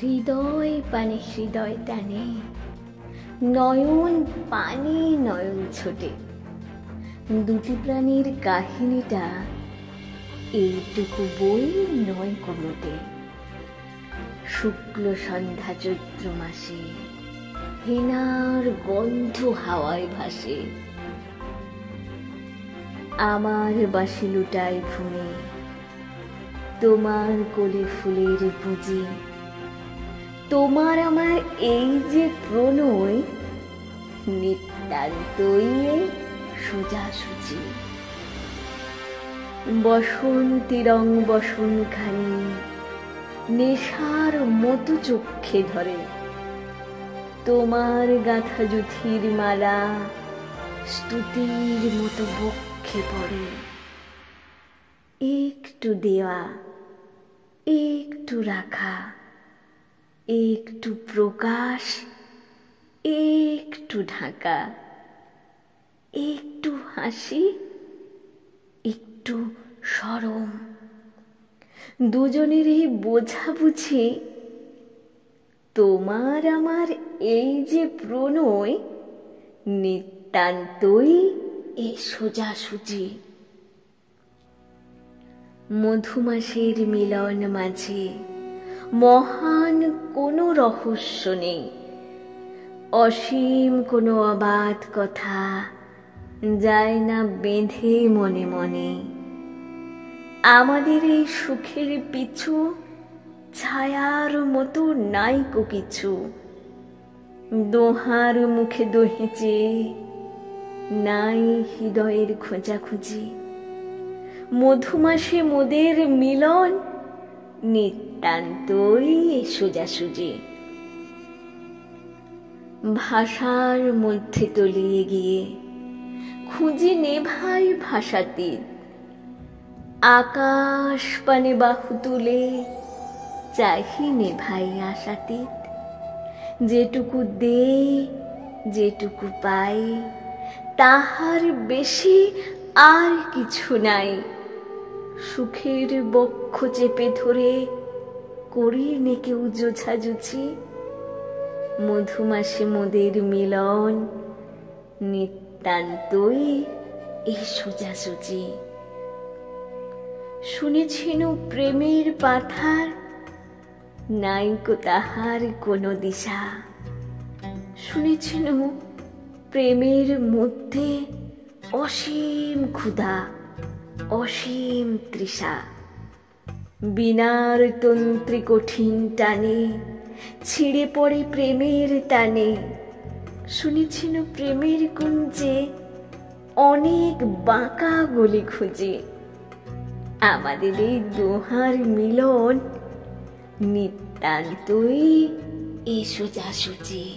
হৃদয় পানে হৃদয় টানে, নয়ন পানে নয়ন ছোটে। দুটি প্রাণীর কাহিনীটা এইটুকু বই নয় কোনোটে। শুক্ল সন্ধ্যা চৈত্র মাসে হেনার গন্ধ হাওয়ায় ভাসে। আমার বাঁশি লুটায় ভুনে, তোমার কোলে ফুলের পুঁজি। তোমার আমার এই যে প্রণয়, নিতান্তই সোজাসুজি। বসন্তী রং বসনখানি নেশার মতো চক্ষে ধরে। তোমার গাঁথা জুথির মালা স্তুতির মতো বক্ষে পড়ে। একটু দেওয়া, একটু রাখা, একটু প্রকাশ, একটু ঢাকা, একটু হাসি, একটু শরম। দুজনেরই বোঝাবুঝি, তোমার আমার এই যে প্রণয়, নিতান্তই এ সোজাসুজি। মধুমাসের মিলন মাঝে মহান কোনো রহস্য নেই। অসীম কোনো অবাধ কথা যায় না বেঁধে মনে মনে। আমাদের এই সুখের পিছু ছায়ার মতো নাইকো কিছু। দোহার মুখে দোহেছে নাই হৃদয়ের খোঁজাখুঁজি। মধুমাসে মোদের মিলন, নিতান্তই সোজাসুজি। ভাষার মধ্যে তলিয়ে গিয়ে খুঁজি নেভাই ভাষাতীত। আকাশ পানে বাহু তুলে চাহি নেভাই আশাতীত। যেটুকু দেই, যেটুকু পাই, তাহার বেশি আর কিছু নাই। সুখের বক্ষ চেপে ধরে করি নে কেউ জোছাজুছি। মধুমাসে মোদের মিলন, নিতান্তই এ সোজাসুজি। শুনেছিনু প্রেমের পাথার, নাইকো তাহার কোনো দিশা। শুনেছিনু প্রেমের মধ্যে অসীম ক্ষুধা, অসীম তৃষা। বিনার তন্ত্রী কঠিন টানে ছিঁড়ে পড়ে প্রেমের টানে। শুনেছিনু প্রেমের কুঞ্জে অনেক বাঁকা গলি খুঁজে। আমাদের এই দোহার মিলন, নিতান্তই এ সোজাসুজি।